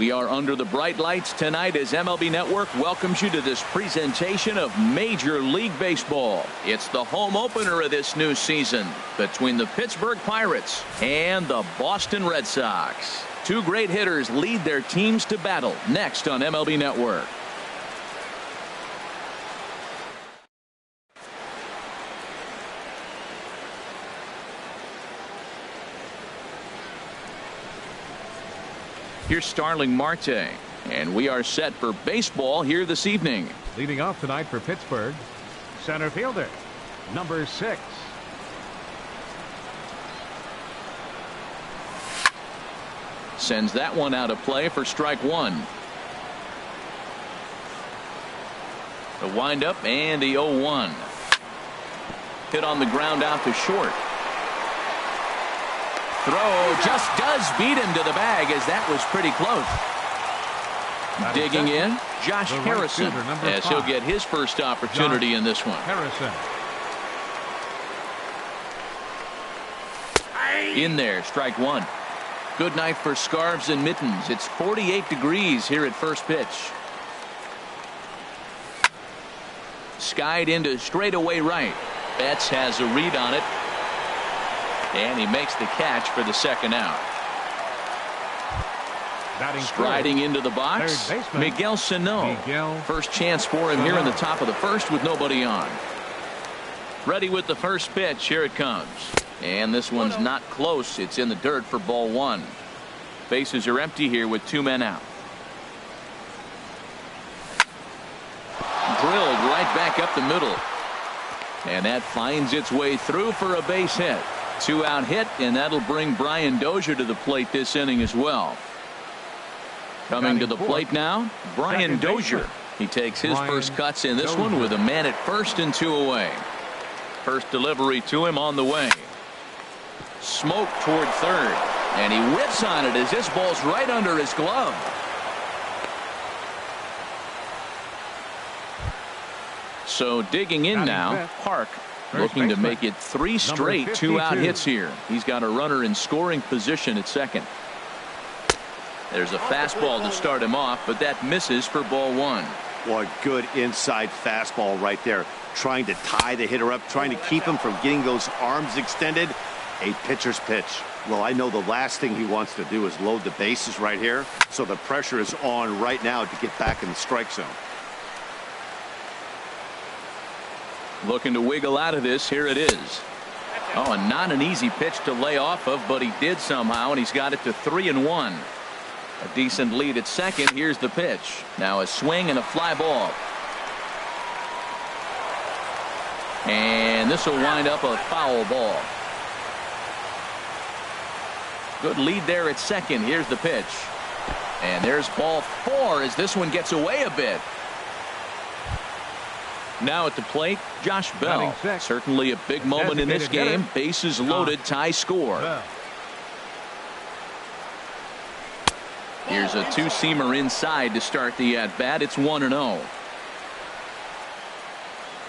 We are under the bright lights tonight as MLB Network welcomes you to this presentation of Major League Baseball. It's the home opener of this new season between the Pittsburgh Pirates and the Boston Red Sox. Two great hitters lead their teams to battle next on MLB Network. Here's Starling Marte, and we are set for baseball here this evening. Leading off tonight for Pittsburgh, center fielder, number 6. Sends that one out of play for strike one. The windup and the 0-1. Hit on the ground out to short. Throw just does beat him to the bag as that was pretty close. Digging in, Josh Harrison, as he'll get his first opportunity in this one. Harrison. In there, strike one. Good night for scarves and mittens. It's 48 degrees here at first pitch. Skied into straightaway right. Betts has a read on it. And he makes the catch for the second out. Striding into the box, Miguel Sano. First chance for him here in the top of the first with nobody on. Ready with the first pitch. Here it comes. And this one's not close. It's in the dirt for ball one. Bases are empty here with 2 men out. Drilled right back up the middle. And that finds its way through for a base hit. 2-out hit, and that'll bring Brian Dozier to the plate this inning as well. Coming to the plate now, Brian Dozier. He takes his first cuts in this one with a man at first and 2 away. First delivery to him on the way. Smoke toward third, and he whips on it as this ball's right under his glove. So digging in now, Park. Looking to make it 3 straight 2-out hits here. He's got a runner in scoring position at second. There's a fastball to start him off, but that misses for ball one. Well, a good inside fastball right there. Trying to tie the hitter up, trying to keep him from getting those arms extended. A pitcher's pitch. Well, I know the last thing he wants to do is load the bases right here. So the pressure is on right now to get back in the strike zone. Looking to wiggle out of this. Here it is. Oh, and not an easy pitch to lay off of, but he did somehow, and he's got it to 3-1. A decent lead at second. Here's the pitch. Now a swing and a fly ball. And this will wind up a foul ball. Good lead there at second. Here's the pitch. And there's ball 4 as this one gets away a bit. Now at the plate, Josh Bell. Certainly a big moment in this game. Bases loaded, tie score. Here's a 2-seamer inside to start the at-bat. It's 1-0.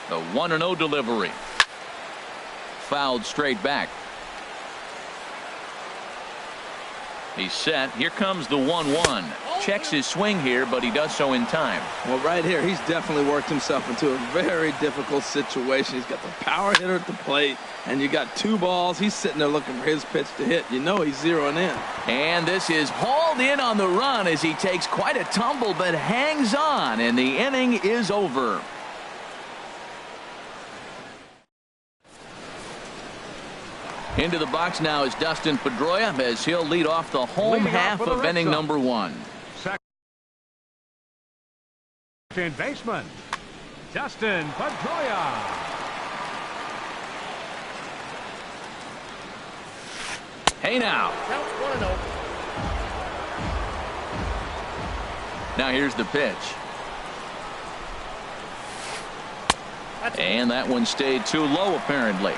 The 1-0 delivery. Fouled straight back. He's set. Here comes the 1-1. Checks his swing here, but he does so in time. Well, right here, he's definitely worked himself into a very difficult situation. He's got the power hitter at the plate, and you got 2 balls. He's sitting there looking for his pitch to hit. You know he's zeroing in. And this is hauled in on the run as he takes quite a tumble, but hangs on, and the inning is over. Into the box now is Dustin Pedroia as he'll lead off the home half of inning number 1. Second baseman, Dustin Pedroia. Hey now. Now here's the pitch. And that one stayed too low apparently.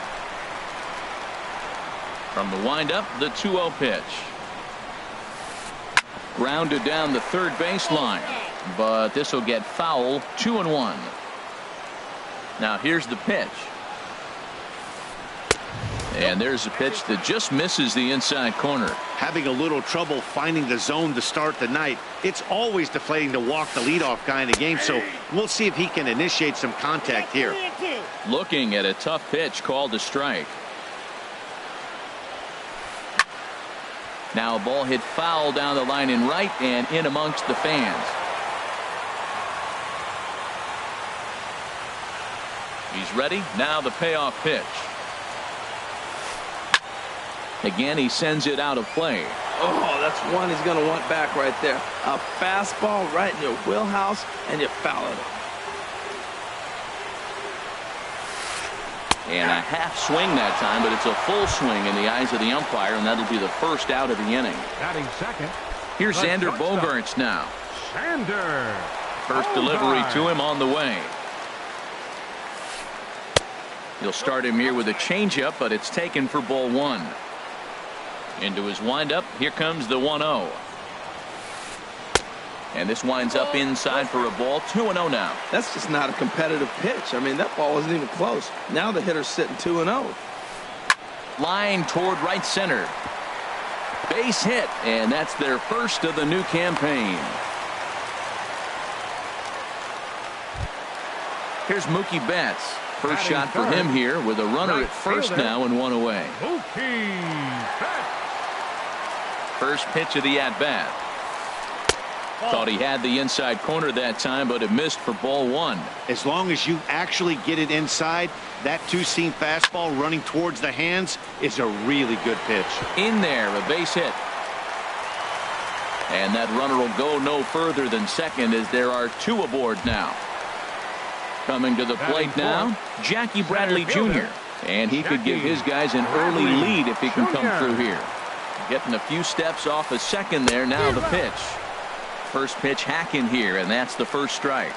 From the windup, the 2-0 pitch. Grounded down the third baseline, but this will get foul. 2-1. Now here's the pitch. And there's a pitch that just misses the inside corner. Having a little trouble finding the zone to start the night. It's always deflating to walk the leadoff guy in the game, so we'll see if he can initiate some contact here. Looking at a tough pitch called a strike. Now a ball hit foul down the line in right and in amongst the fans. He's ready. Now the payoff pitch. Again, he sends it out of play. Oh, that's one he's going to want back right there. A fastball right in your wheelhouse, and you foul it. And a half swing that time, but it's a full swing in the eyes of the umpire, and that'll be the first out of the inning. Batting second. Here's Xander Bogaerts now. Xander. First delivery to him on the way. He'll start him here with a changeup, but it's taken for ball one. Into his windup. Here comes the 1-0. And this winds up inside for a ball. 2-0 now. That's just not a competitive pitch. I mean, that ball wasn't even close. Now the hitter's sitting 2-0. Line toward right center. Base hit, and that's their first of the new campaign. Here's Mookie Betts. First shot for him here with a runner at first now and one away. Mookie Betts. First pitch of the at-bat. Thought he had the inside corner that time, but it missed for ball one. As long as you actually get it inside, that two-seam fastball running towards the hands is a really good pitch. In there, a base hit. And that runner will go no further than second as there are two aboard now. Coming to the plate now, Jackie Bradley Jr. And he could give his guys an early lead if he can come through here. Getting a few steps off a second there. Now the pitch. First pitch hacking here, and that's the first strike.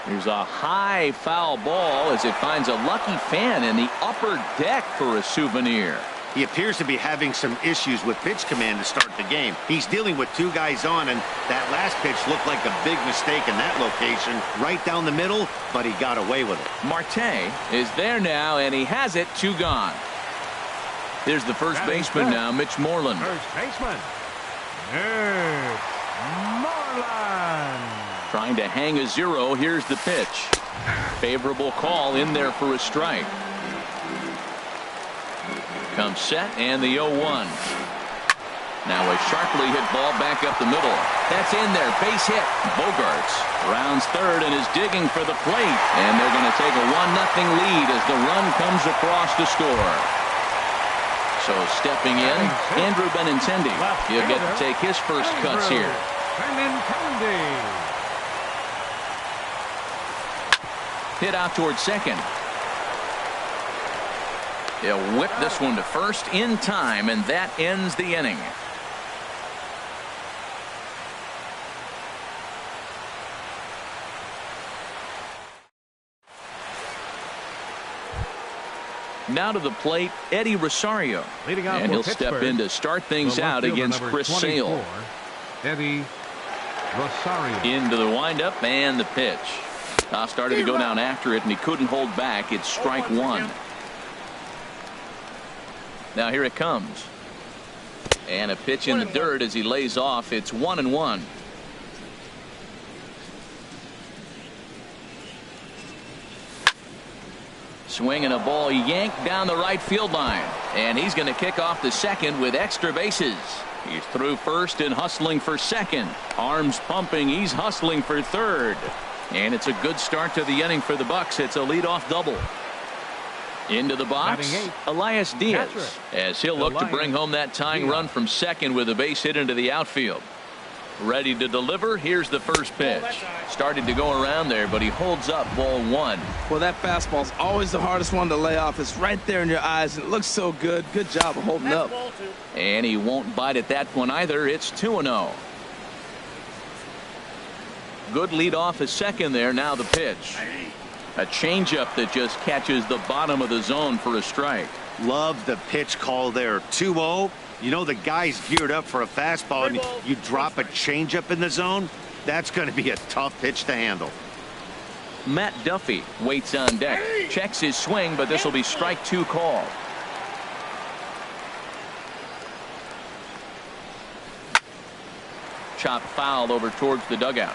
Here's a high foul ball as it finds a lucky fan in the upper deck for a souvenir. He appears to be having some issues with pitch command to start the game. He's dealing with two guys on, and that last pitch looked like a big mistake in that location. Right down the middle, but he got away with it. Marte is there now, and he has it. Two gone. There's the first baseman now, Mitch Moreland. First baseman, Mitch Moreland. Trying to hang a zero. Here's the pitch. Favorable call in there for a strike. Comes set, and the 0-1. Now a sharply hit ball back up the middle. That's in there. Base hit. Bogaerts rounds third and is digging for the plate. And they're going to take a 1-0 lead as the run comes across to score. So stepping in, Andrew Benintendi. He'll get to take his first cuts here. Benintendi. Hit out towards second. They'll whip this one to first in time, and that ends the inning. Now to the plate, Eddie Rosario. Leading out and he'll for step in to start things out against Chris Sale. Eddie Rosario. Into the windup and the pitch. Started to go down after it, and he couldn't hold back. It's strike one. Now here it comes. And a pitch in the dirt as he lays off. It's 1-1. Swinging a ball yanked down the right field line. And he's going to kick off the second with extra bases. He's through first and hustling for second. Arms pumping. He's hustling for third. And it's a good start to the inning for the Bucks. It's a leadoff double. Into the box, Elias Diaz, as he'll look to bring home that tying run from second with a base hit into the outfield. Ready to deliver. Here's the first pitch. Started to go around there, but he holds up ball one. Well, that fastball's always the hardest one to lay off. It's right there in your eyes, and it looks so good. Good job of holding up. And he won't bite at that one either. It's 2-0. Good lead off a second there. Now the pitch. A changeup that just catches the bottom of the zone for a strike. Love the pitch call there. 2-0. You know the guy's geared up for a fastball, and you drop a changeup in the zone. That's going to be a tough pitch to handle. Matt Duffy waits on deck. Checks his swing, but this will be strike 2 called. Chop foul over towards the dugout.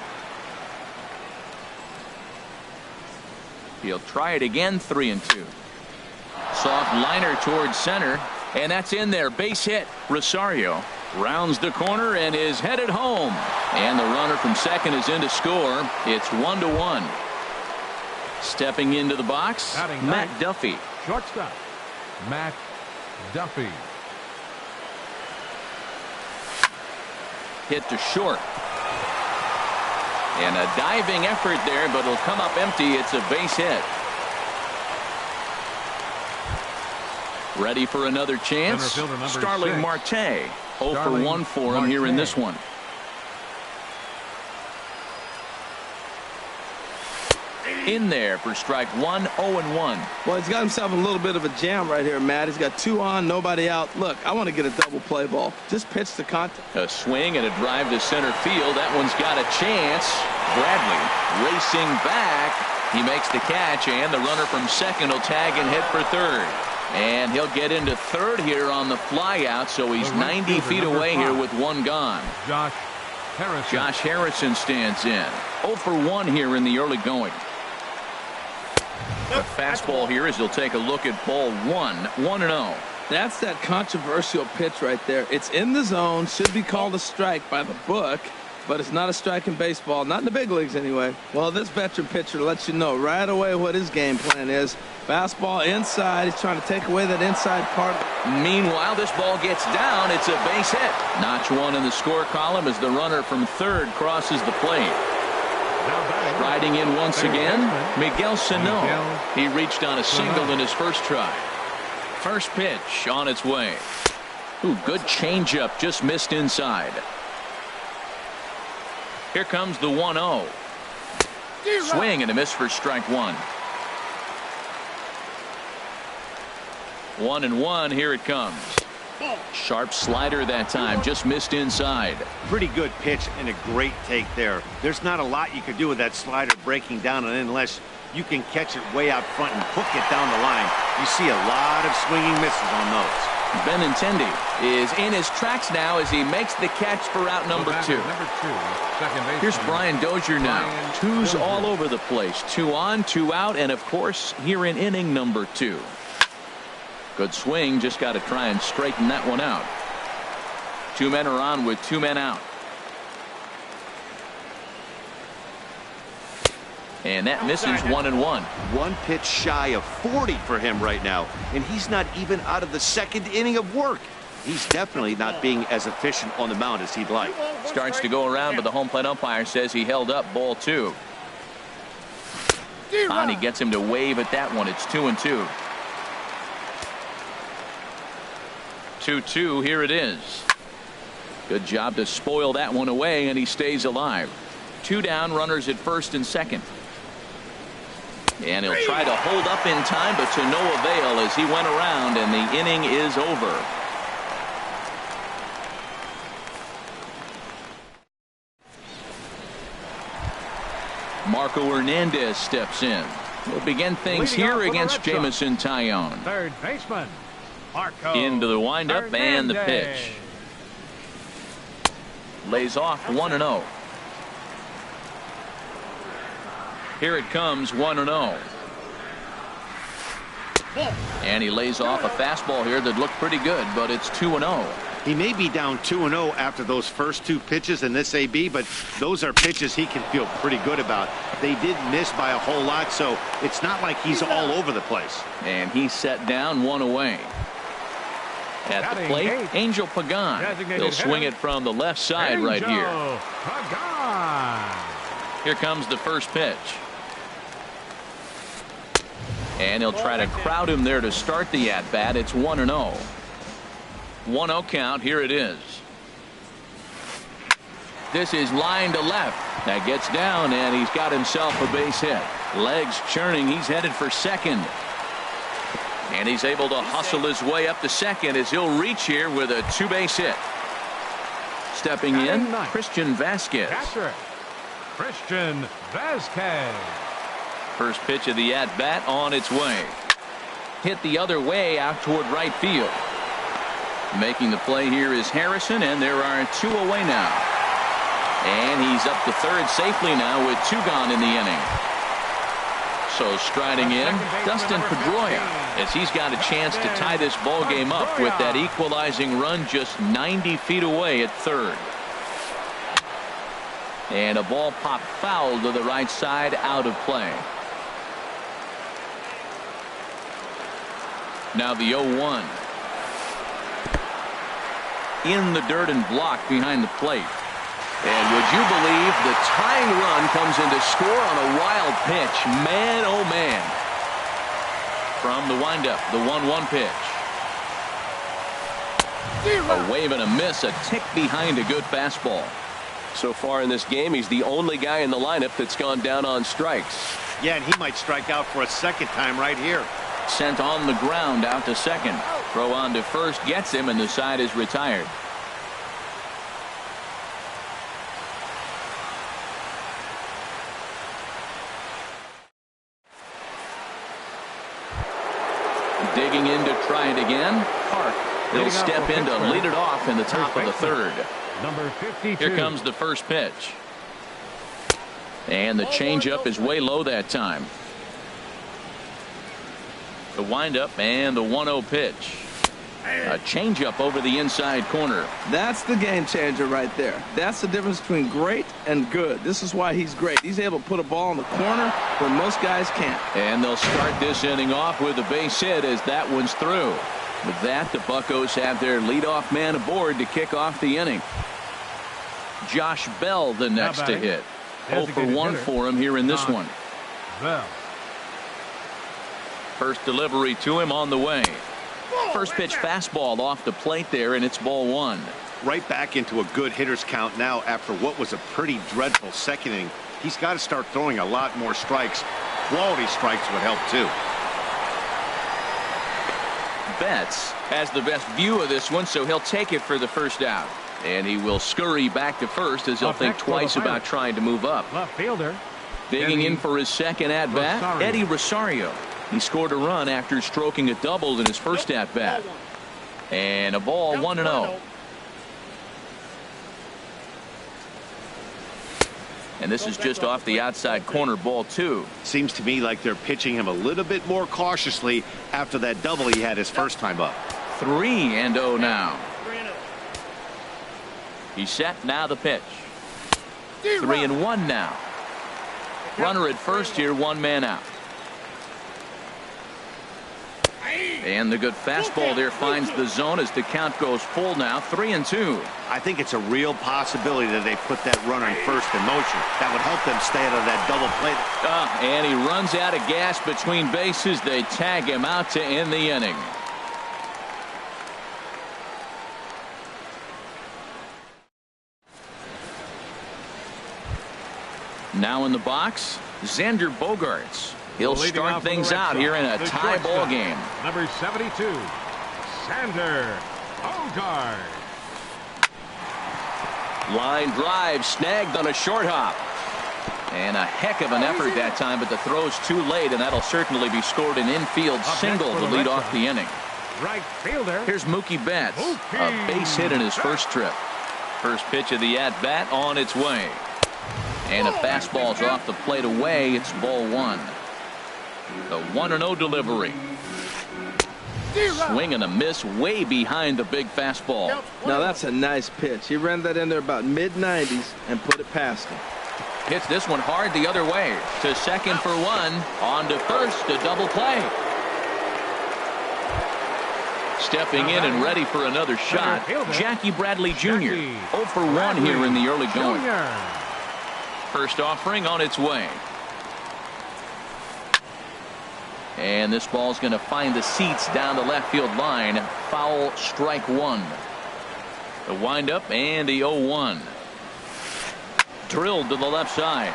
He'll try it again. 3-2. Soft liner towards center, and that's in there. Base hit. Rosario rounds the corner and is headed home, and the runner from second is in to score. It's 1-1. Stepping into the box, Matt Duffy. Shortstop, Matt Duffy. Hit to short. And a diving effort there, but it'll come up empty. It's a base hit. Ready for another chance. Starling 6. Marte. 0 for 1 for him here in this one. In there for strike 1. 0-1. Well, he's got himself a little bit of a jam right here, Matt. He's got 2 on, nobody out. Look, I want to get a double play ball. Just pitch the contact. A swing and a drive to center field. That one's got a chance. Bradley racing back. He makes the catch, and the runner from second will tag and hit for third. And he'll get into third here on the fly out, so he's 90 feet away here with 1 gone. Josh Harrison stands in. 0 for 1 here in the early going. A fastball here as he'll take a look at ball 1. 1-0. That's that controversial pitch right there. It's in the zone, should be called a strike by the book, but it's not a strike in baseball, not in the big leagues anyway. Well, this veteran pitcher lets you know right away what his game plan is. Fastball inside. He's trying to take away that inside part. Meanwhile, this ball gets down. It's a base hit. Notch 1 in the score column as the runner from third crosses the plate. Riding in once again, Miguel Sano. He reached on a single in his first try. First pitch on its way. Ooh, good changeup, just missed inside. Here comes the 1-0. Swing and a miss for strike 1. 1-1. Here it comes. Sharp slider that time, just missed inside. Pretty good pitch and a great take there. There's not a lot you can do with that slider breaking down, and unless you can catch it way out front and hook it down the line, you see a lot of swinging misses on those. Benintendi is in his tracks now as he makes the catch for out number 2. Here's Brian Dozier now. 2's all over the place. 2 on, 2 out, and of course here in inning number 2. Good swing, just got to try and straighten that one out. 2 men are on with 2 men out. And that misses 1-1. 1 pitch shy of 40 for him right now, and he's not even out of the second inning of work. He's definitely not being as efficient on the mound as he'd like. Starts to go around, but the home plate umpire says he held up ball 2. Bonnie gets him to wave at that one. It's 2-2. 2-2. Here it is. Good job to spoil that one away, and he stays alive. 2 down, runners at first and second. And he'll try to hold up in time, but to no avail as he went around, and the inning is over. Marco Hernandez steps in. We'll begin things here against Jamison Tyone. Third baseman, Marco Into the windup and the pitch. Lays off 1-0. Here it comes, 1-0. And he lays off a fastball here that looked pretty good, but it's 2-0. He may be down 2-0 after those first 2 pitches in this AB, but those are pitches he can feel pretty good about. They did miss by a whole lot, so it's not like he's all over the place. And he's set down, 1 away. At the plate, Angel Pagan. He'll swing it from the left side right here. Here comes the first pitch. And he'll try to crowd him there to start the at-bat. It's 1-0. 1-0 count. Here it is. This is line to left. That gets down, and he's got himself a base hit. Legs churning. He's headed for second. And he's able to hustle his way up to second as he'll reach here with a 2-base hit. Stepping in, Christian Vasquez. Catcher, Christian Vasquez. First pitch of the at-bat on its way. Hit the other way out toward right field. Making the play here is Harrison, and there are 2 away now. And he's up to third safely now with 2 gone in the inning. So striding in, Dustin Pedroia, as he's got a chance to tie this ball game up with that equalizing run just 90 feet away at third. And a ball popped foul to the right side, out of play. Now the 0-1. In the dirt and blocked behind the plate. And would you believe the tying run comes in to score on a wild pitch? Man, oh man. From the windup, the 1-1 pitch. A wave and a miss, a tick behind a good fastball. So far in this game, he's the only guy in the lineup that's gone down on strikes. Yeah, and he might strike out for a second time right here. Sent on the ground out to second. Throw on to first gets him, and the side is retired. Digging in to try it again. Park. He'll step in to lead it off in the top of the third. Number 52. Here comes the first pitch. And the changeup is way low that time. The windup and the 1-0 pitch. A changeup over the inside corner. That's the game changer right there. That's the difference between great and good. This is why he's great. He's able to put a ball in the corner where most guys can't. And they'll start this inning off with a base hit as that one's through. With that, the Buccos have their leadoff man aboard to kick off the inning. Josh Bell the next to hit. 0 for 1 for him here in this one. Bell. First delivery to him on the way. First pitch fastball off the plate there, and it's ball 1. Right back into a good hitter's count now after what was a pretty dreadful second inning. He's got to start throwing a lot more strikes. Quality strikes would help too. Betts has the best view of this one, so he'll take it for the first out. And he will scurry back to first as he'll think twice about trying to move up. Left fielder. Digging in for his second at-bat, Eddie Rosario. He scored a run after stroking a double in his first at-bat. And a ball, 1-0. And this is just off the outside corner, ball 2. Seems to me like they're pitching him a little bit more cautiously after that double he had his first time up. 3-0 now. He's set, now the pitch. 3-1 now. Runner at first here, 1 man out. And the good fastball there finds the zone as the count goes full now. 3-2. I think it's a real possibility that they put that runner in first in motion. That would help them stay out of that double play. And he runs out of gas between bases. They tag him out to end the inning. Now in the box, Xander Bogaerts. He'll start things out here in a tie ball game. Number 72, Xander Bogaerts. Line drive snagged on a short hop. And a heck of an effort that time, but the throw's too late, and that'll certainly be scored an infield single to lead off the inning. Right fielder. Here's Mookie Betts. A base hit in his first trip. First pitch of the at-bat on its way. And a fastball's off the plate away. It's ball 1. The 1-0 delivery. Swing and a miss way behind the big fastball. Now that's a nice pitch. He ran that in there about mid-90s and put it past him. Hits this one hard the other way. To second for 1. On to first, a double play. Stepping in and ready for another shot, Jackie Bradley Jr. 0 for 1 here in the early going. First offering on its way. And this ball's going to find the seats down the left field line. Foul, strike 1. The windup and the 0-1. Drilled to the left side.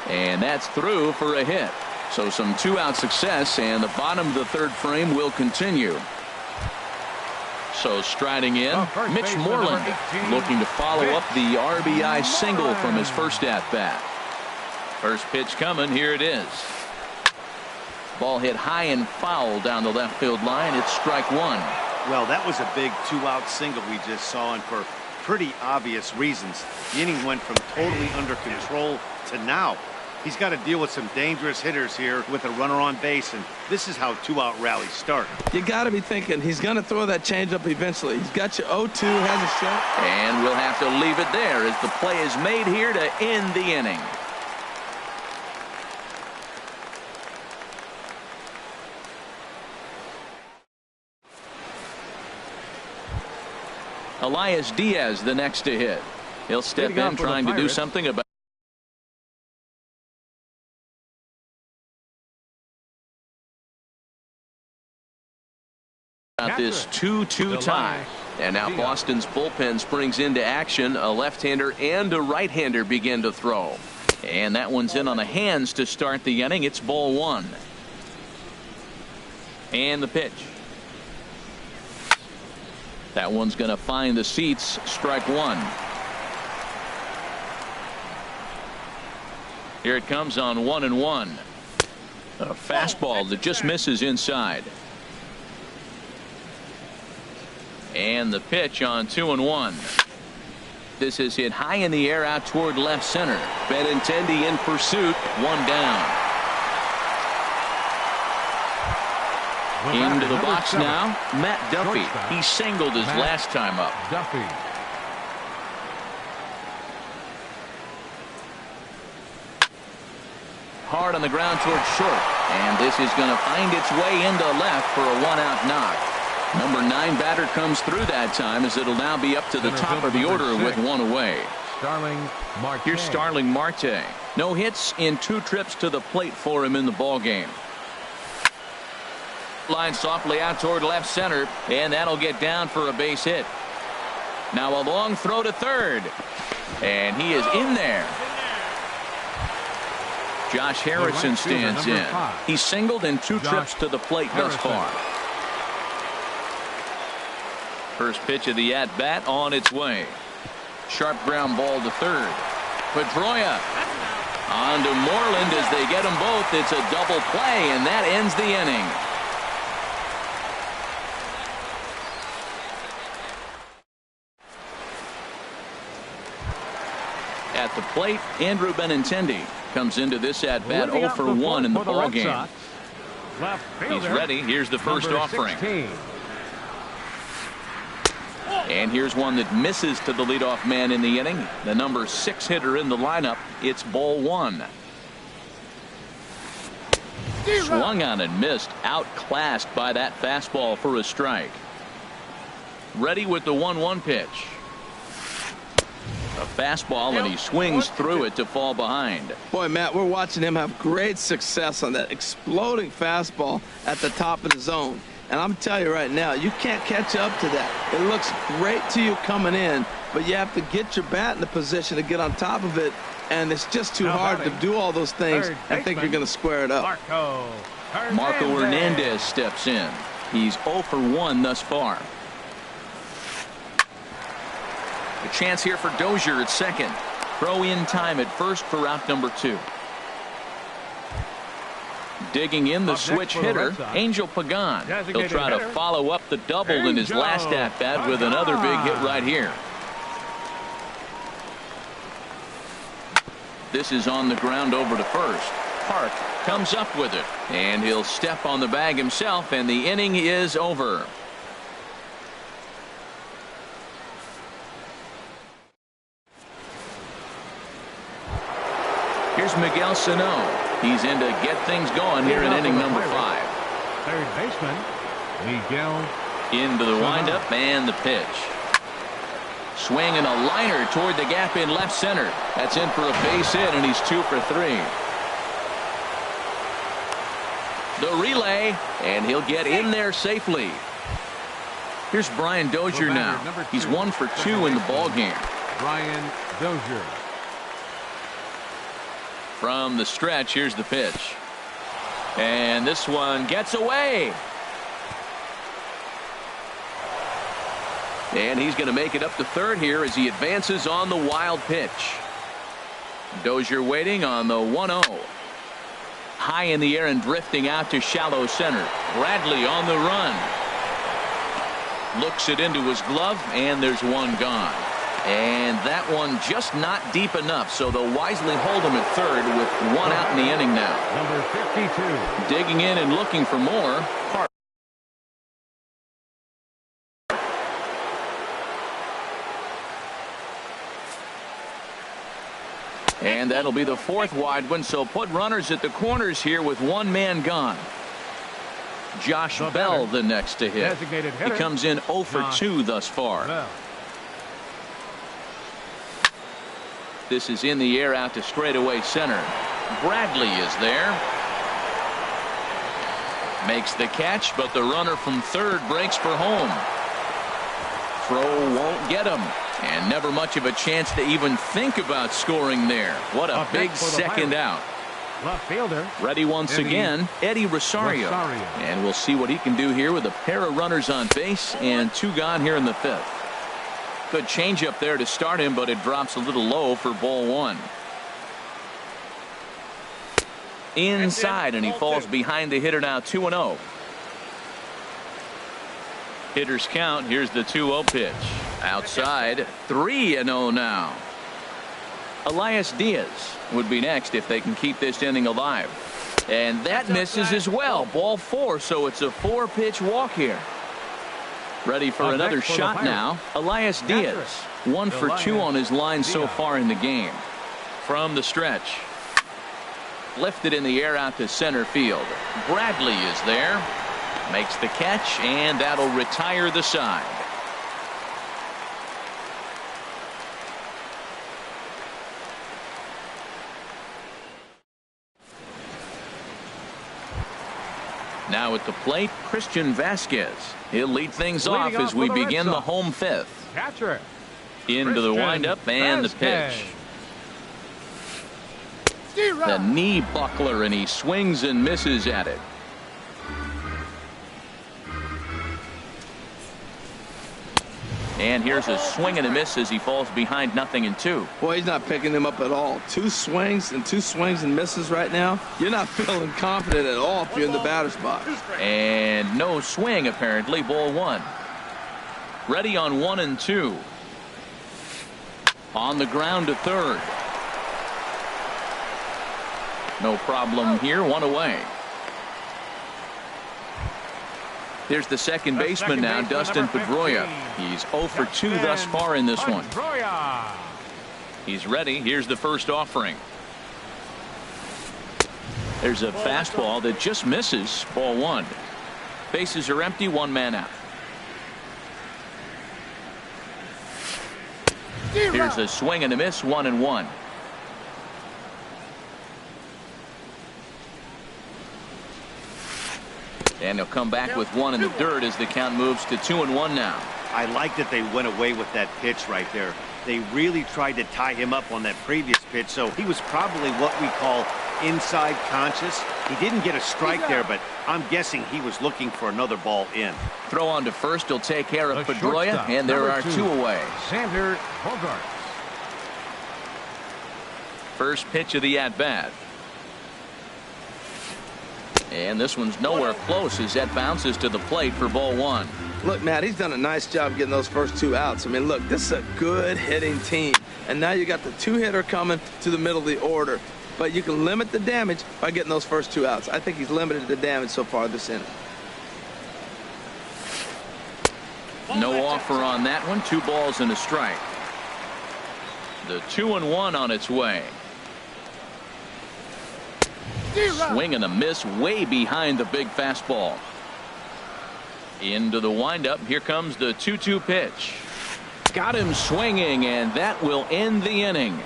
And that's through for a hit. So some 2-out success, and the bottom of the third frame will continue. So striding in, Mitch Moreland looking to follow up the RBI single from his first at-bat. First pitch coming, here it is. Ball hit high and foul down the left field line. It's strike one. Well, that was a big two-out single we just saw, and for pretty obvious reasons. The inning went from totally under control to now. He's got to deal with some dangerous hitters here with a runner on base, and this is how two-out rallies start. You got to be thinking he's going to throw that changeup eventually. He's got you 0-2, has a shot. And we'll have to leave it there as the play is made here to end the inning. Elias Diaz the next to hit. He'll step in trying to do something about this 2-2 tie. And now Boston's bullpen springs into action. A left-hander and a right-hander begin to throw. And that one's in on the hands to start the inning. It's ball one. And the pitch. That one's going to find the seats. Strike one. Here it comes on 1-1. A fastball that just misses inside. And the pitch on 2-1. This is hit high in the air out toward left center. Benintendi in pursuit. One down. Into the box now, Matt Duffy. He singled his last time up. Duffy. Hard on the ground toward short. And this is going to find its way into left for a one-out knock. Number 9 batter comes through that time as it'll now be up to the top of the order with one away. Here's Starling Marte. No hits in 2 trips to the plate for him in the ball game. Line softly out toward left center, and that'll get down for a base hit. Now a long throw to third, and he is in there. Josh Harrison stands in. He's singled in 2 trips to the plate thus far. First pitch of the at-bat on its way. Sharp ground ball to third. Pedroia on to Moreland as they get them both. It's a double play, and that ends the inning. At the plate, Andrew Benintendi comes into this at-bat 0 for 1 in the ballgame. He's ready. Here's the first offering. 16. And here's one that misses to the leadoff man in the inning. The number 6 hitter in the lineup. It's ball one. Swung on and missed. Outclassed by that fastball for a strike. Ready with the 1-1 pitch. A fastball, and he swings through it to fall behind. Boy, Matt, we're watching him have great success on that exploding fastball at the top of the zone. And I'm telling you right now, you can't catch up to that. It looks great to you coming in, but you have to get your bat in the position to get on top of it, and it's just too hard to do all those things and think you're going to square it up. Marco Hernandez steps in. He's 0 for 1 thus far. A chance here for Dozier at second. Throw in time at first for out number 2. Digging in the switch hitter, Angel Pagan. He'll try to follow up the double in his last at-bat with another big hit right here. This is on the ground over to first. Park comes up with it, and he'll step on the bag himself, and the inning is over. Here's Miguel Sano. He's in to get things going here in inning number 5. Third baseman, Miguel. Into the windup and the pitch. Swinging a liner toward the gap in left center. That's in for a base hit, and he's 2 for 3. The relay, and he'll get in there safely. Here's Brian Dozier now. He's 1 for 2 in the ball game. Brian Dozier. From the stretch, here's the pitch. And this one gets away. And he's going to make it up to third here as he advances on the wild pitch. Dozier waiting on the 1-0. High in the air and drifting out to shallow center. Bradley on the run. Looks it into his glove, and there's one gone. And that one just not deep enough, so they'll wisely hold him at third with one out in the inning now. Number 52. Digging in and looking for more. And that'll be the fourth wide one, so put runners at the corners here with one man gone. Josh Bell the next to hit. He comes in 0 for 2 thus far. Bell. This is in the air out to straightaway center. Bradley is there. Makes the catch, but the runner from third breaks for home. Throw won't get him. And never much of a chance to even think about scoring there. What a big second out. Left fielder. Ready once again, Eddie Rosario. And we'll see what he can do here with a pair of runners on base and 2 gone here in the 5th. Good changeup there to start him, but it drops a little low for ball 1. Inside, and he falls behind the hitter now 2-0. Hitters count. Here's the 2-0 pitch. Outside, 3-0 now. Elias Diaz would be next if they can keep this inning alive. And that misses as well. Ball 4, so it's a 4-pitch walk here. Ready for another shot now. Elias Diaz, 1 for 2 on his line so far in the game. From the stretch. Lifted in the air out to center field. Bradley is there. Makes the catch, and that'll retire the side. Now at the plate, Christian Vasquez. He'll lead things off as we begin the home 5th. Catcher. Into the windup and the pitch. The knee buckler, and he swings and misses at it. And here's a swing and a miss as he falls behind 0-2. Boy, he's not picking them up at all. 2 swings and misses right now. You're not feeling confident at all if you're in the batter's box. And no swing, apparently. Ball 1. Ready on 1 and 2. On the ground to third. No problem here. 1 away. There's the second baseman now, Dustin Pedroia. He's 0 for 2 thus far in this one. He's ready. Here's the first offering. There's a fastball that just misses. Ball 1. Bases are empty. 1 man out. Here's a swing and a miss. 1-1. And he'll come back with 1 in the dirt as the count moves to 2-1 now. I like that they went away with that pitch right there. They really tried to tie him up on that previous pitch, so he was probably what we call inside conscious. He didn't get a strike there, but I'm guessing he was looking for another ball in. Throw on to first. He'll take care of Pedroia, and there are 2 away. Xander Bogaerts. First pitch of the at-bat. And this one's nowhere close as that bounces to the plate for ball 1. Look, Matt, he's done a nice job getting those first 2 outs. I mean, look, this is a good hitting team. And now you got the 2-hitter coming to the middle of the order. But you can limit the damage by getting those first 2 outs. I think he's limited the damage so far this inning. No offer on that one. 2 balls and a strike. The 2-1 on its way. Swing and a miss way behind the big fastball. Into the windup. Here comes the 2-2 pitch. Got him swinging, and that will end the inning.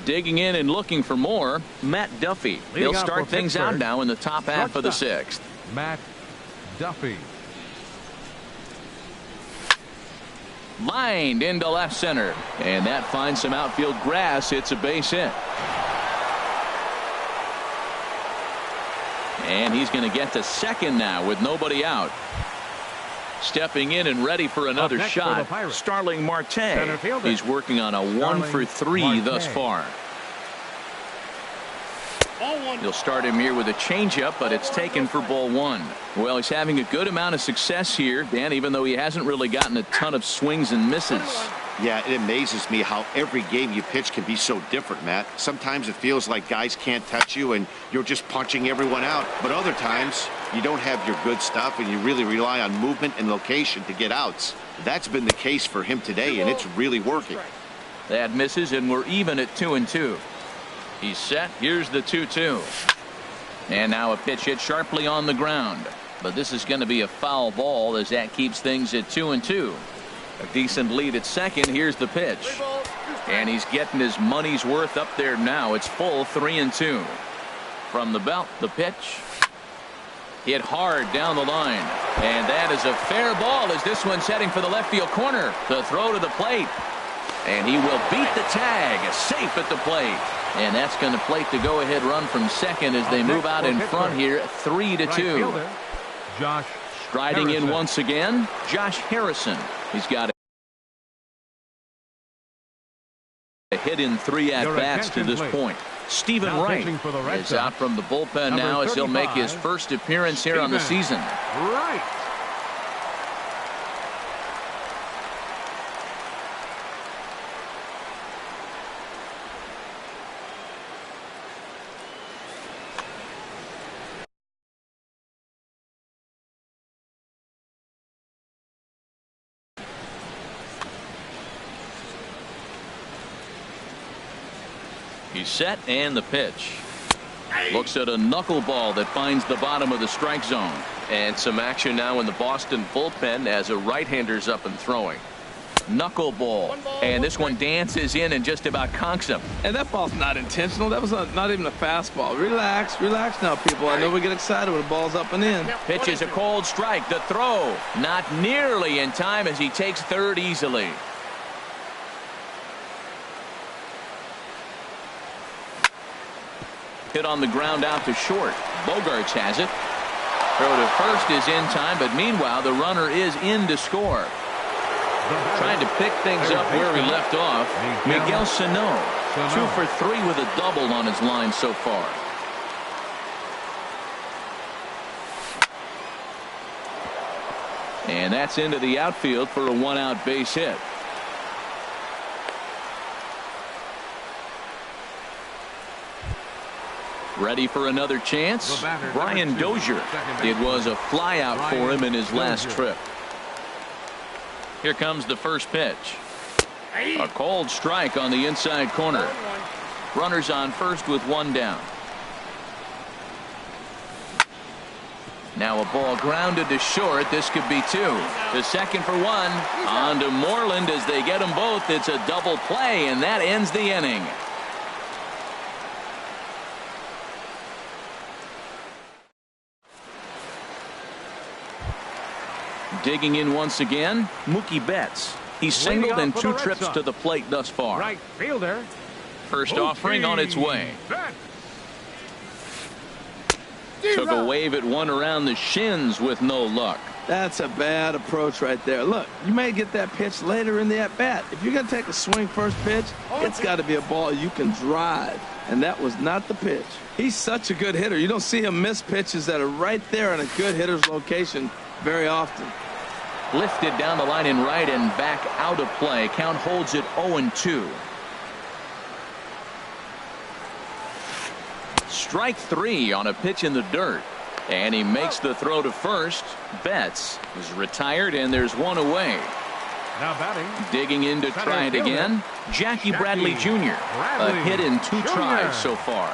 Digging in and looking for more, Matt Duffy. He'll start things out now in the top half of the 6th. Matt Duffy. Lined into left center, and that finds some outfield grass. It's a base hit. And he's going to get to second now with nobody out. Stepping in and ready for another shot, Starling Marte. He's working on a 1 for 3 thus far. He'll start him here with a changeup, but it's taken for ball 1. Well, he's having a good amount of success here, Dan, even though he hasn't really gotten a ton of swings and misses. Yeah, it amazes me how every game you pitch can be so different, Matt. Sometimes it feels like guys can't touch you and you're just punching everyone out. But other times, you don't have your good stuff and you really rely on movement and location to get outs. That's been the case for him today, and it's really working. That misses, and we're even at 2-2. He's set. Here's the 2-2. And now a pitch hit sharply on the ground. But this is going to be a foul ball as that keeps things at 2-2. A decent lead at second. Here's the pitch. And he's getting his money's worth up there now. It's full 3-2. From the belt, the pitch. Hit hard down the line. And that is a fair ball as this one's heading for the left field corner. The throw to the plate. And he will beat the tag. Safe at the plate. And that's going to plate the go-ahead run from second as they move out in front here, 3-2. Striding in once again, Josh Harrison. He's got a hit in 3 at-bats to this point. Stephen Wright is out from the bullpen now as he'll make his first appearance here on the season. Right. He's set, and the pitch. Looks at a knuckleball that finds the bottom of the strike zone. And some action now in the Boston bullpen as a right-hander's up and throwing. Knuckleball. And this one dances in and just about conks him. And that ball's not intentional. That was not even a fastball. Relax now, people. I know we get excited when the ball's up and in. Pitch is a cold strike. The throw not nearly in time as he takes third easily. Hit on the ground out to short. Bogarts has it. Throw to first is in time, but meanwhile the runner is in to score. Trying to pick things up where he left off. Miguel Sano, 2 for 3 with a double on his line so far. And that's into the outfield for a 1-out base hit. Ready for another chance. Brian Dozier. It was a flyout for him in his last trip. Here comes the first pitch. A cold strike on the inside corner. Runners on first with 1 down. Now a ball grounded to short. This could be 2. The second for 1. On to Moreland as they get them both. It's a double play, and that ends the inning. Digging in once again, Mookie Betts. He's singled in 2 trips to the plate thus far. Right fielder. First offering on its way. Took a wave at one around the shins with no luck. That's a bad approach right there. Look, you may get that pitch later in the at-bat. If you're going to take a swing first pitch, it's got to be a ball you can drive. And that was not the pitch. He's such a good hitter. You don't see him miss pitches that are right there in a good hitter's location very often. Lifted down the line in right and back out of play. Count holds it 0-2. Strike 3 on a pitch in the dirt. And he makes the throw to first. Betts is retired, and there's 1 away. Now batting. Digging in to try it again. Jackie Bradley Jr. A hit in 2 tries so far.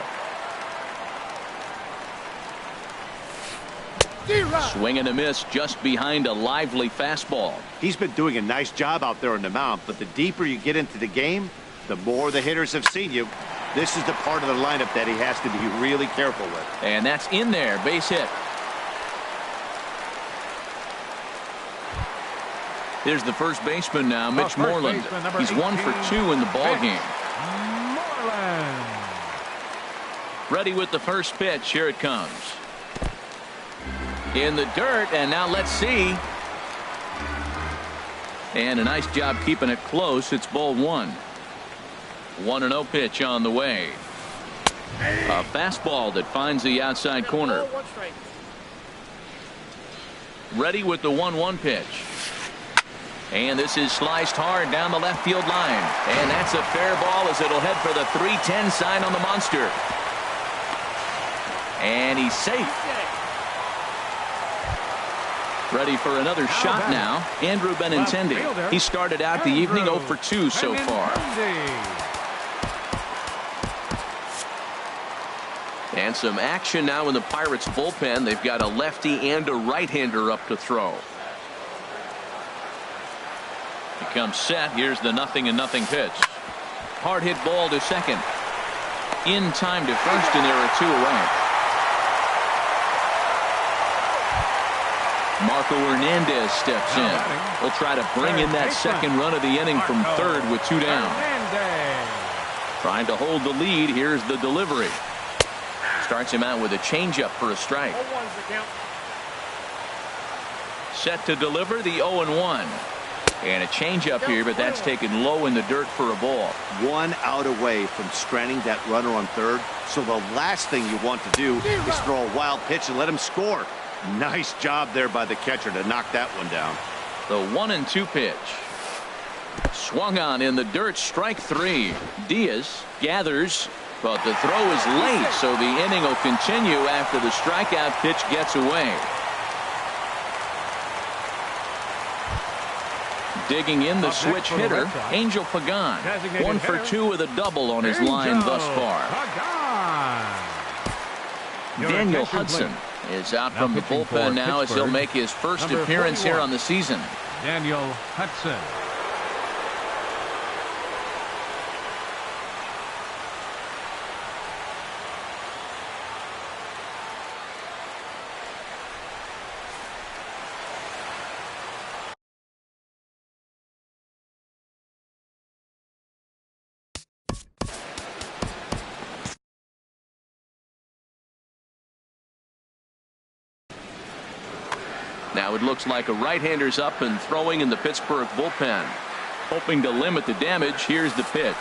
Swing and a miss just behind a lively fastball. He's been doing a nice job out there on the mound, but the deeper you get into the game, the more the hitters have seen you. This is the part of the lineup that he has to be really careful with. And that's in there. Base hit. Here's the first baseman now, Mitch Moreland. He's 1 for 2 in the ballgame. Moreland. Ready with the first pitch. Here it comes. In the dirt, and now let's see. And a nice job keeping it close. It's ball one. 1-0 pitch on the way. A fastball that finds the outside corner. Ready with the 1-1 pitch. And this is sliced hard down the left field line. And that's a fair ball as it'll head for the 3-10 sign on the monster. And he's safe. Ready for another shot now. Andrew Benintendi. He started out the evening 0 for 2 so far. And some action now in the Pirates bullpen. They've got a lefty and a right-hander up to throw. He comes set. Here's the 0-0 pitch. Hard hit ball to second. In time to first, and there are 2 away. Marco Hernandez steps in. He'll try to bring in that second run of the inning from third with 2 down. Trying to hold the lead. Here's the delivery. Starts him out with a changeup for a strike. Set to deliver the 0-1. And a changeup here, but that's taken low in the dirt for a ball. 1 out away from stranding that runner on third. So the last thing you want to do is throw a wild pitch and let him score. Nice job there by the catcher to knock that one down. The 1-2 pitch. Swung on in the dirt, strike 3. Diaz gathers, but the throw is late, so the inning will continue after the strikeout pitch gets away. Digging in the switch hitter, Angel Pagan. 1 for 2 with a double on his line thus far. Daniel Hudson is out from the bullpen now as he'll make his first appearance here on the season. Daniel Hudson. Now it looks like a right-hander's up and throwing in the Pittsburgh bullpen. Hoping to limit the damage. Here's the pitch.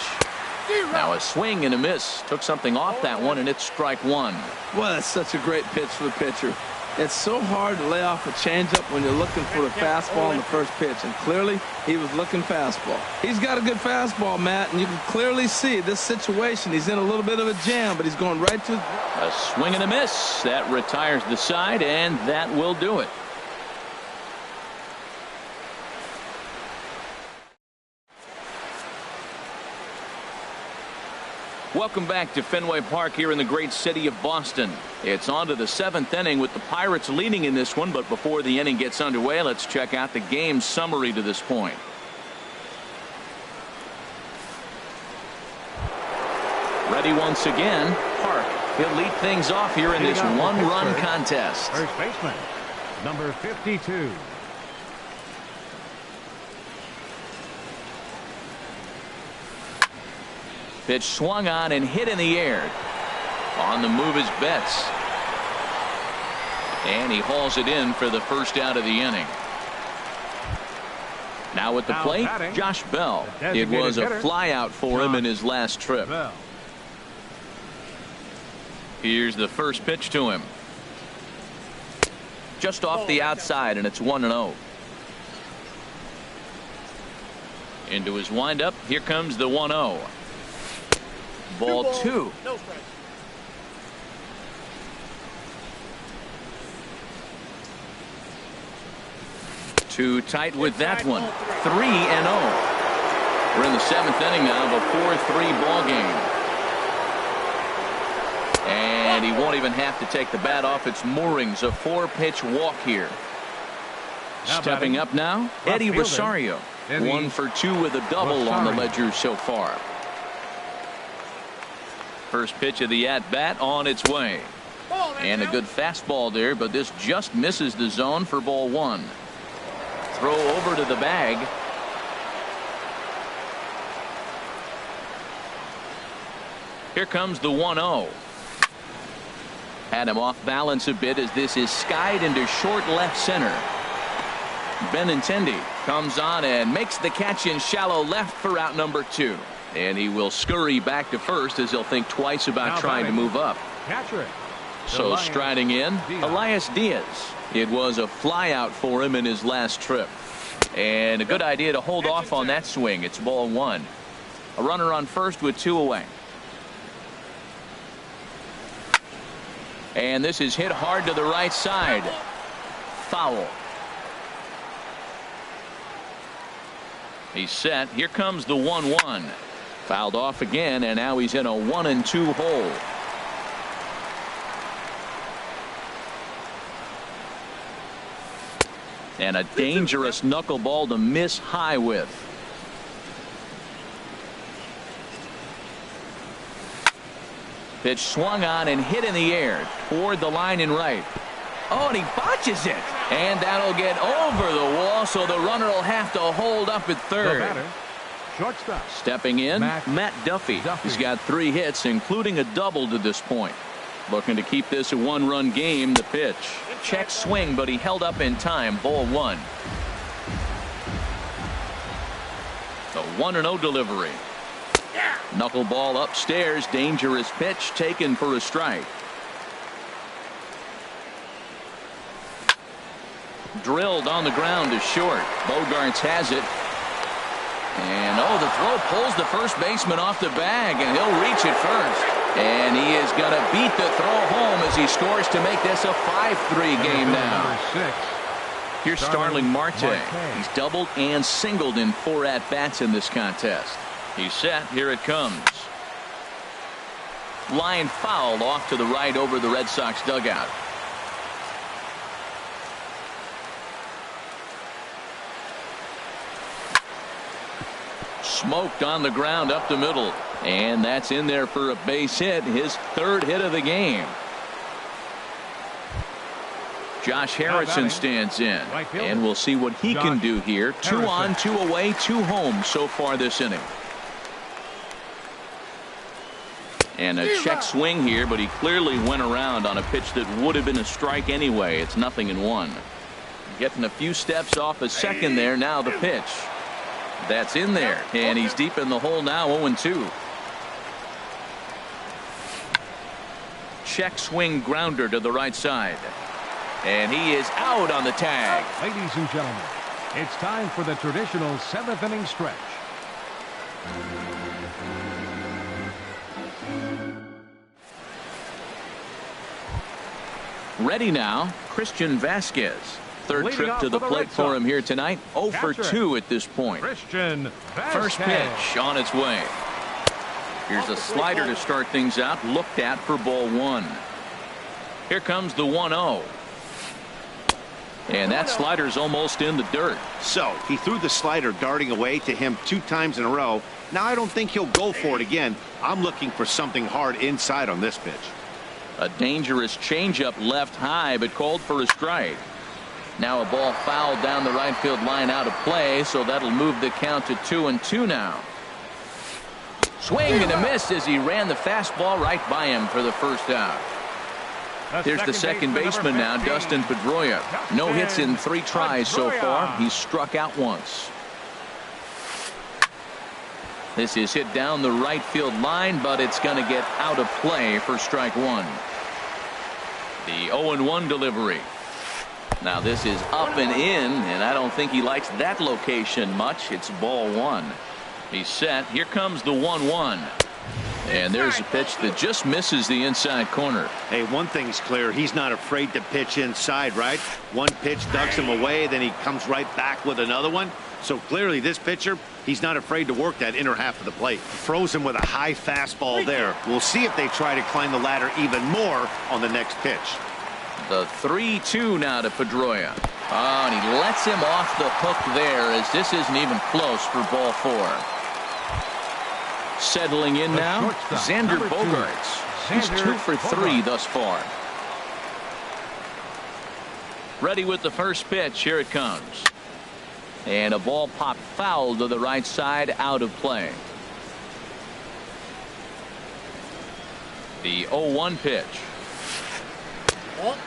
Now a swing and a miss. Took something off that one, and it's strike 1. Well, that's such a great pitch for the pitcher. It's so hard to lay off a changeup when you're looking for the fastball in the first pitch, and clearly he was looking fastball. He's got a good fastball, Matt, and you can clearly see this situation. He's in a little bit of a jam, but he's going right to a swing and a miss. That retires the side, and that will do it. Welcome back to Fenway Park here in the great city of Boston. It's on to the 7th inning with the Pirates leading in this one, but before the inning gets underway, let's check out the game summary to this point. Ready once again, Park. He'll lead things off here in this one-run contest. First baseman, number 52. Pitch swung on and hit in the air. On the move is Betts. And he hauls it in for the first out of the inning. Now at the plate, Josh Bell. It was a flyout for him in his last trip. Here's the first pitch to him. Just off the outside, and it's 1-0. Into his windup. Here comes the 1-0. Ball 2. Too tight with that one. 3-0. We're in the 7th inning now of a 4-3 ball game. And he won't even have to take the bat off its moorings. A 4-pitch walk here. Stepping up now, Eddie Rosario. 1 for 2 with a double on the ledger so far. First pitch of the at-bat on its way. And a good fastball there, but this just misses the zone for ball 1. Throw over to the bag. Here comes the 1-0. Had him off balance a bit as this is skied into short left center. Benintendi comes on and makes the catch in shallow left for out number 2. And he will scurry back to first as he'll think twice about trying to move up. Catcher. So striding in, Elias Diaz. It was a fly out for him in his last trip. And a good idea to hold off on that swing. It's ball 1. A runner on first with 2 away. And this is hit hard to the right side. Foul. He's set. Here comes the 1-1. Fouled off again, and now he's in a 1-2 hole. And a dangerous knuckleball to miss high with. Pitch swung on and hit in the air toward the line and right. Oh, and he botches it. And that'll get over the wall, so the runner will have to hold up at third. Shortstop. Stepping in, Matt Duffy. He's got 3 hits, including a double to this point. Looking to keep this a 1-run game. The pitch. Check swing, but he held up in time. Ball 1. The 1-0 delivery. Knuckleball upstairs. Dangerous pitch taken for a strike. Drilled on the ground to short. Bogarts has it. And the throw pulls the first baseman off the bag, and he'll reach it first. And he is going to beat the throw home as he scores to make this a 5-3 game now. Here's Starling Marte. He's doubled and singled in 4 at-bats in this contest. He's set. Here it comes. Line foul off to the right over the Red Sox dugout. Smoked on the ground up the middle, and that's in there for a base hit, his 3rd hit of the game. Josh Harrison stands in, and we'll see what he can do here. 2 on, 2 away, 2 home so far this inning. And a check swing here, but he clearly went around on a pitch that would have been a strike anyway. It's 0-1. Getting a few steps off a second there. Now the pitch. That's in there, and he's deep in the hole now. 0-2. Check swing grounder to the right side, and he is out on the tag. Ladies and gentlemen, it's time for the traditional 7th inning stretch. Ready now, Christian Vasquez. 3rd trip to the plate for him here tonight. 0 for 2 at this point. Christian Vasquez. First pitch on its way. Here's a slider to start things out. Looked at for ball 1. Here comes the 1-0. And that slider's almost in the dirt. So he threw the slider darting away to him 2 times in a row. Now I don't think he'll go for it again. I'm looking for something hard inside on this pitch. A dangerous changeup left high, but called for a strike. Now a ball fouled down the right field line out of play, so that'll move the count to 2-2 now. Swing and a miss as he ran the fastball right by him for the first out. Here's the second baseman now, Dustin Pedroia. No hits in 3 tries so far. He's struck out once. This is hit down the right field line, but it's going to get out of play for strike 1. The 0-1 delivery. Now this is up and in, and I don't think he likes that location much. It's ball 1. He's set. Here comes the 1-1. And there's a pitch that just misses the inside corner. Hey, one thing's clear. He's not afraid to pitch inside, right? One pitch ducks him away, then he comes right back with another one. So clearly this pitcher, he's not afraid to work that inner half of the plate. Throws him with a high fastball there. We'll see if they try to climb the ladder even more on the next pitch. The 3-2 now to Pedroia. Oh, and he lets him off the hook there as this isn't even close for ball 4. Settling in now, Xander Bogaerts. He's 2 for 3 thus far. Ready with the first pitch. Here it comes. And a ball popped foul to the right side, out of play. The 0-1 pitch.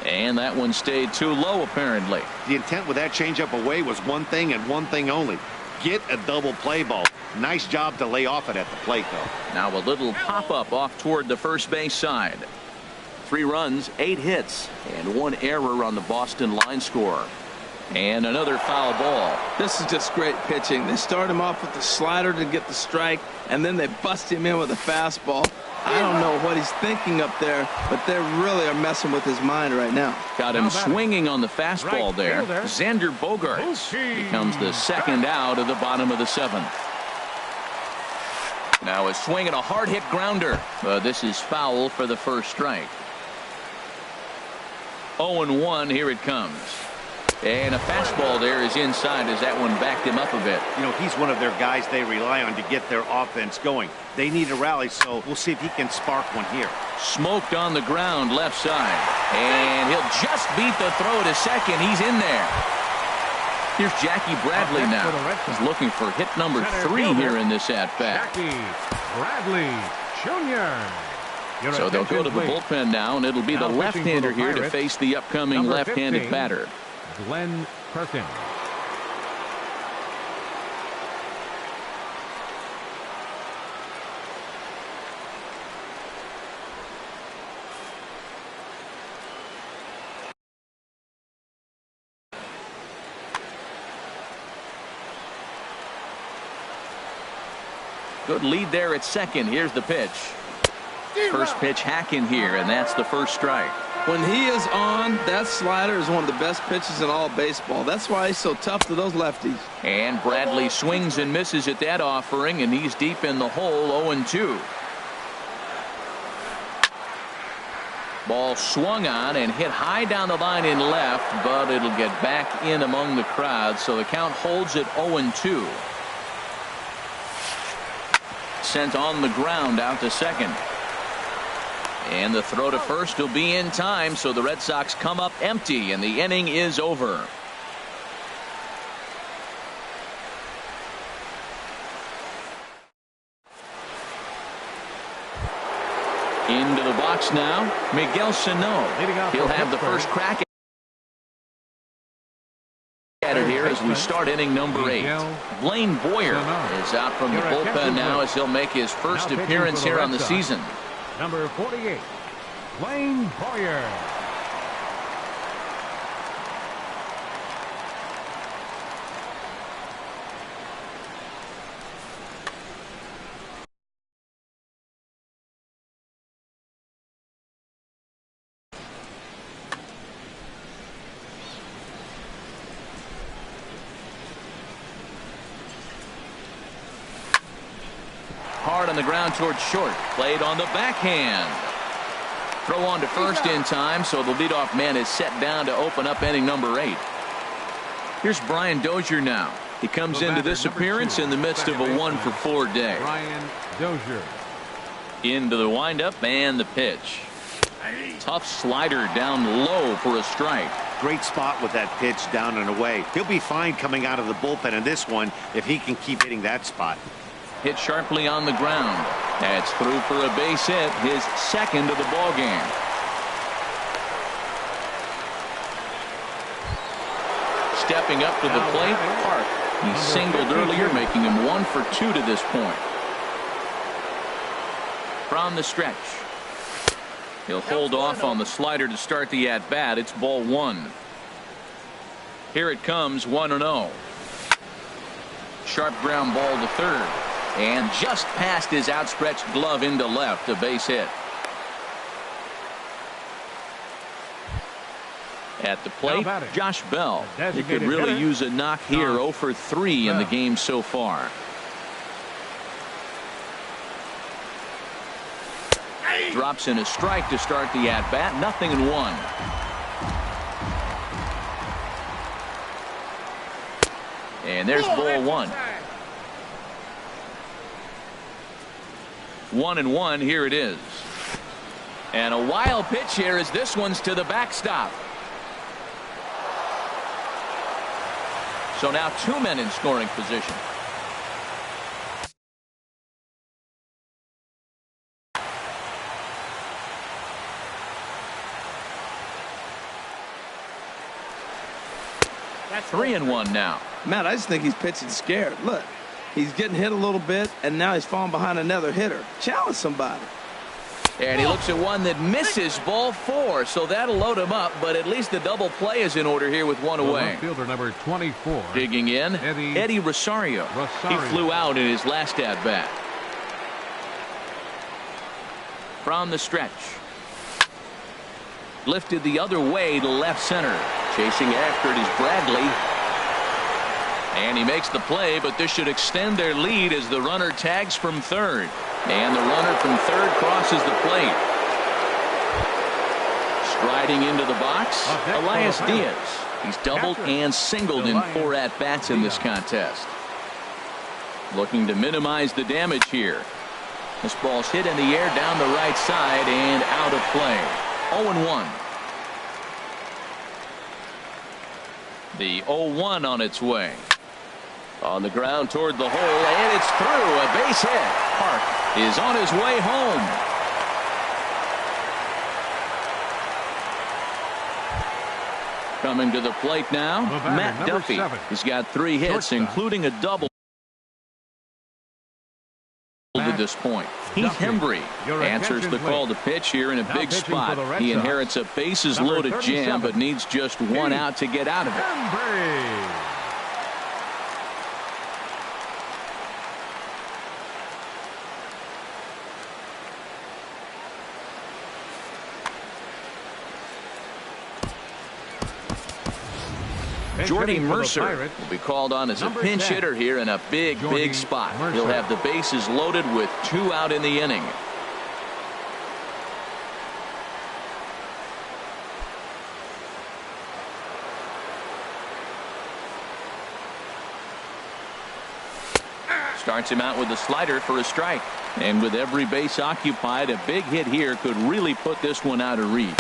And that one stayed too low, apparently. The intent with that changeup away was one thing and one thing only. Get a double play ball. Nice job to lay off it at the plate, though. Now a little pop-up off toward the first base side. 3 runs, 8 hits, and 1 error on the Boston line score. And another foul ball. This is just great pitching. They start him off with the slider to get the strike, and then they bust him in with a fastball. I don't know what he's thinking up there, but they really are messing with his mind right now. Got him swinging on the fastball there. Xander Bogaerts becomes the second out of the bottom of the 7th. Now a swing and a hard hit grounder. This is foul for the first strike. 0-1, here it comes. And a fastball there is inside as that one backed him up a bit. You know, he's one of their guys they rely on to get their offense going. They need a rally, so we'll see if he can spark one here. Smoked on the ground left side. And he'll just beat the throw to second. He's in there. Here's Jackie Bradley now. He's looking for hit number 3 here in this at-bat. Jackie Bradley Jr. So they'll go to the bullpen now, and it'll be the left-hander here to face the upcoming left-handed batter. Glenn Perkins. Good lead there at second. Here's the pitch. First pitch hack in here, and that's the first strike. When he is on, that slider is one of the best pitches in all baseball. That's why he's so tough to those lefties. And Bradley swings and misses at that offering, and he's deep in the hole, 0-2. Ball swung on and hit high down the line in left, but it'll get back in among the crowd, so the count holds at 0-2. Sent on the ground out to second. And the throw to first will be in time, so the Red Sox come up empty, and the inning is over. Into the box now, Miguel Sano. He'll have the first crack at it here as we start inning number 8. Blaine Boyer is out from the bullpen now as he'll make his first appearance here on the season. Number 48, Blaine Boyer. Hard on the ground towards short. Played on the backhand. Throw on to first in time, so the leadoff man is set down to open up inning number 8. Here's Brian Dozier now. He comes into this appearance in the midst of a 1-for-4 day. Brian Dozier. Into the windup and the pitch. Tough slider down low for a strike. Great spot with that pitch down and away. He'll be fine coming out of the bullpen in this one if he can keep hitting that spot. Hit sharply on the ground. That's through for a base hit, his second of the ball game. Stepping up to the plate, Park. He singled earlier, making him 1 for 2 to this point. From the stretch. He'll hold off on the slider to start the at-bat. It's ball 1. Here it comes, 1-0. Sharp ground ball to third. And just past his outstretched glove into left, a base hit. At the plate, Josh Bell. He could really use a knock here. 0 for 3 in the game so far. Drops in a strike to start the at-bat. 0-1. And there's ball 1. 1-1, here it is. And a wild pitch here as this one's to the backstop. So now 2 men in scoring position. 3-1 now. Matt, I just think he's pitching scared. Look, he's getting hit a little bit, and now he's falling behind another hitter. Challenge somebody. And he looks at one that misses, ball 4, so that'll load him up, but at least the double play is in order here with one away. Fielder number 24. Digging in, Eddie Rosario. He flew out in his last at-bat. From the stretch. Lifted the other way to left center. Chasing after it is Bradley. And he makes the play, but this should extend their lead as the runner tags from third. And the runner from third crosses the plate. Striding into the box, Elias Diaz. He's doubled and singled in 4 at-bats in this contest. Looking to minimize the damage here. This ball's hit in the air down the right side and out of play. 0-1. The 0-1 on its way. On the ground toward the hole, and it's through. A base hit. Park is on his way home. Coming to the plate now, Matt Duffy. 7. He's got 3 hits, including a double to this point. Heath Hembry answers the call to pitch here in a big spot. He inherits a bases-loaded jam, but needs just 1 out to get out of it. Jordy Mercer will be called on as a pinch hitter here in a big spot. He'll have the bases loaded with 2 out in the inning. Starts him out with a slider for a strike. And with every base occupied, a big hit here could really put this one out of reach.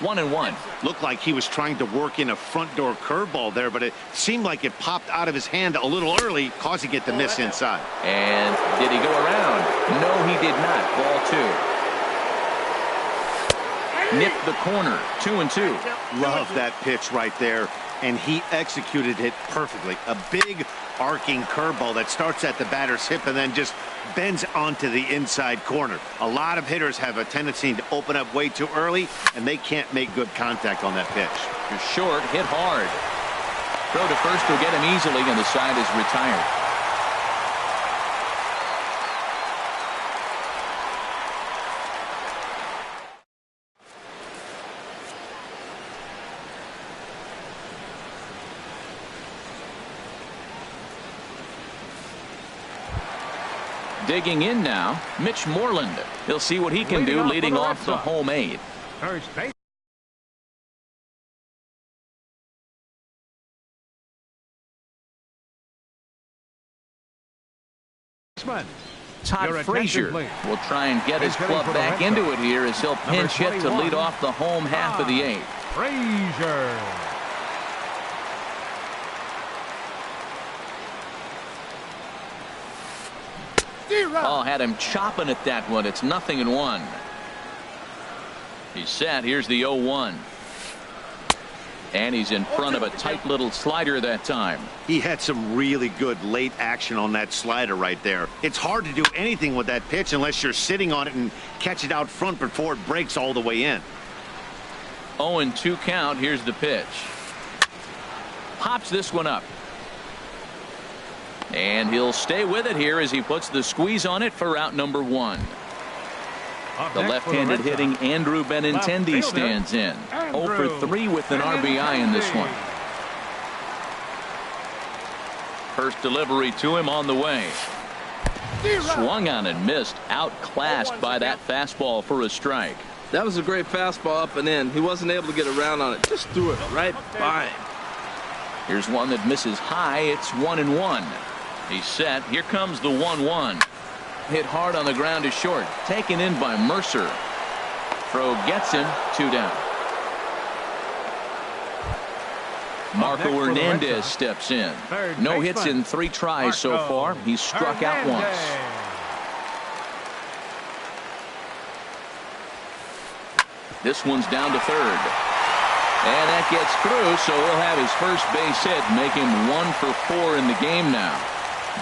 1-1. Looked like he was trying to work in a front door curveball there, but it seemed like it popped out of his hand a little early, causing it to miss inside. And did he go around? No, he did not. Ball 2. Nipped the corner. 2-2. Love that pitch right there, and he executed it perfectly. A big arcing curveball that starts at the batter's hip and then just bends onto the inside corner. A lot of hitters have a tendency to open up way too early, and they can't make good contact on that pitch. You're short, hit hard. Throw to first will get him easily, and the side is retired. Digging in now, Mitch Moreland. He'll see what he can do leading off the home 8. First base. Todd Frazier will try and get his club back into it here as he'll pinch hit to lead off the home half of the 8th. Frazier. Oh, had him chopping at that one. It's 0-1. He's set. Here's the 0-1. And he's in front of a tight little slider that time. He had some really good late action on that slider right there. It's hard to do anything with that pitch unless you're sitting on it and catch it out front before it breaks all the way in. 0-2 count. Here's the pitch. Pops this one up. And he'll stay with it here as he puts the squeeze on it for out number 1. The left-handed hitting Andrew Benintendi stands in. 0 for 3 with an RBI in this one. First delivery to him on the way. Swung on and missed. Outclassed by that fastball for a strike. That was a great fastball up and in. He wasn't able to get around on it. Just threw it right by him. Here's one that misses high. It's 1-1. He's set. Here comes the 1-1. Hit hard on the ground to short. Taken in by Mercer. Throw gets him. 2 down. Marco Hernandez steps in. No hits in 3 tries so far. He's struck out once. This one's down to third. And that gets through, so he'll have his first base hit, make him 1 for 4 in the game now.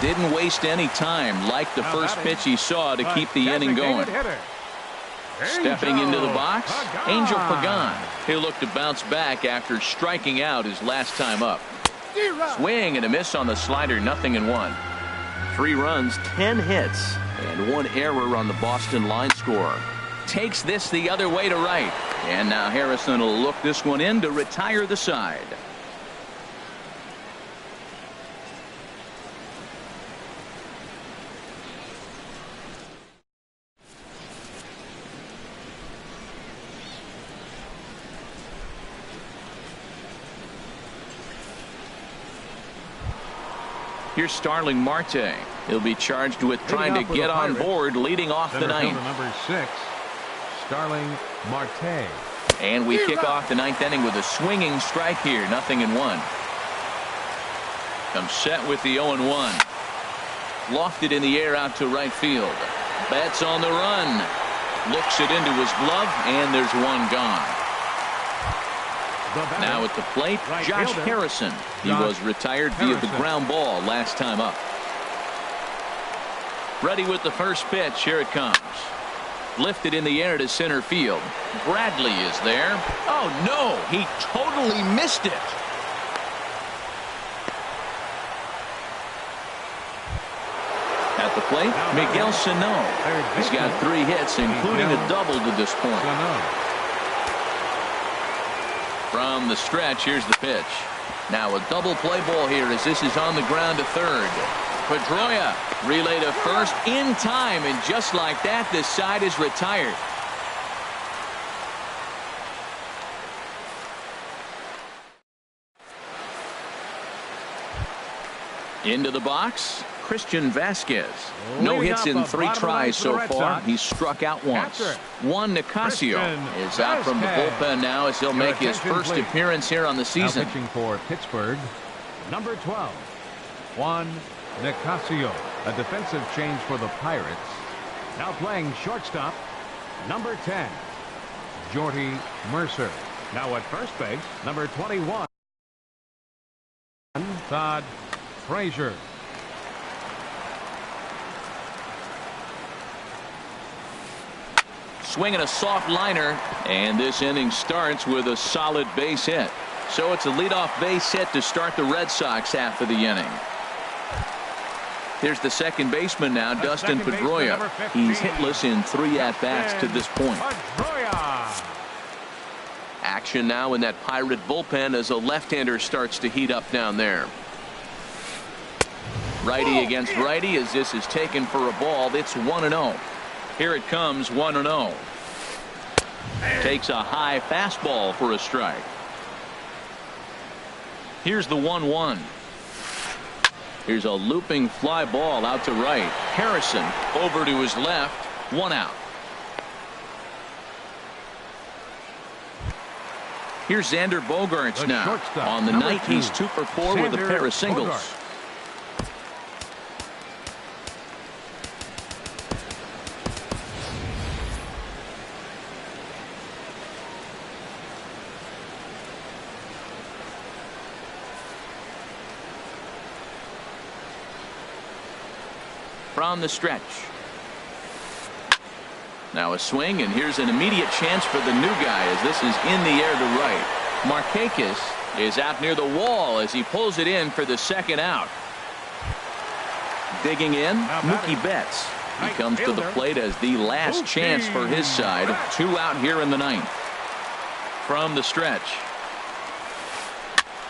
Didn't waste any time, like the first pitch he saw to keep the inning going. Stepping into the box, Angel Pagan. He'll look to bounce back after striking out his last time up. Swing and a miss on the slider, 0-1. 3 runs, 10 hits, and 1 error on the Boston line score. Takes this the other way to right. And now Harrison will look this one in to retire the side. Here's Starling Marte. He'll be charged with trying to get on board, leading off the ninth. Number 6, Starling Marte. And we kick off the 9th inning with a swinging strike here, 0-1. Comes set with the 0-1. Lofted in the air out to right field. Betts on the run. Looks it into his glove, and there's one gone. Now at the plate, Josh Harrison. He was retired via the ground ball last time up. Ready with the first pitch. Here it comes. Lifted in the air to center field. Bradley is there. Oh, no. He totally missed it. At the plate, Miguel Sano. He's got 3 hits, including a double to this point. From the stretch, here's the pitch. Now a double play ball here as this is on the ground to third. Pedroia relay to first in time, and just like that, this side is retired. Into the box, Christian Vasquez. No hits in 3 tries so far. He's struck out once. Juan Nicasio is out from the bullpen now as he'll make his first appearance here on the season. Now pitching for Pittsburgh, number 12, Juan Nicasio, a defensive change for the Pirates. Now playing shortstop, number 10, Jordy Mercer. Now at first base, number 21, Todd Frazier. Swinging a soft liner, and this inning starts with a solid base hit. So it's a leadoff base hit to start the Red Sox half of the inning. Here's the second baseman now, Dustin Pedroia. He's hitless in 3 at-bats to this point. Action now in that Pirate bullpen as a left-hander starts to heat up down there. Righty against righty as this is taken for a ball. It's 1-0. Here it comes, 1-0. Takes a high fastball for a strike. Here's the 1-1. Here's a looping fly ball out to right. Harrison over to his left. 1 out. Here's Xander Bogaerts now. On the night, he's 2 for 4 with a pair of singles. From the stretch. Now a swing, and here's an immediate chance for the new guy as this is in the air to right. Markakis is out near the wall as he pulls it in for the 2nd out. Digging in, Mookie Betts. He comes to the plate as the last chance for his side. 2 out here in the 9th. From the stretch.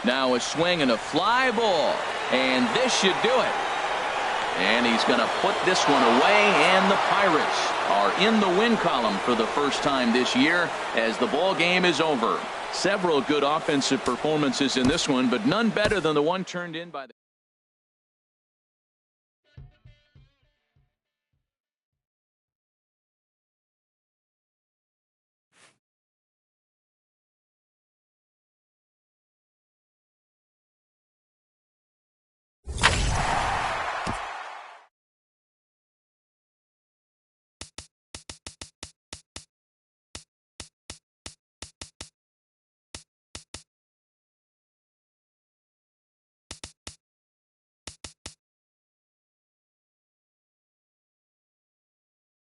Now a swing and a fly ball, and this should do it. And he's going to put this one away, and the Pirates are in the win column for the first time this year as the ball game is over. Several good offensive performances in this one, but none better than the one turned in by the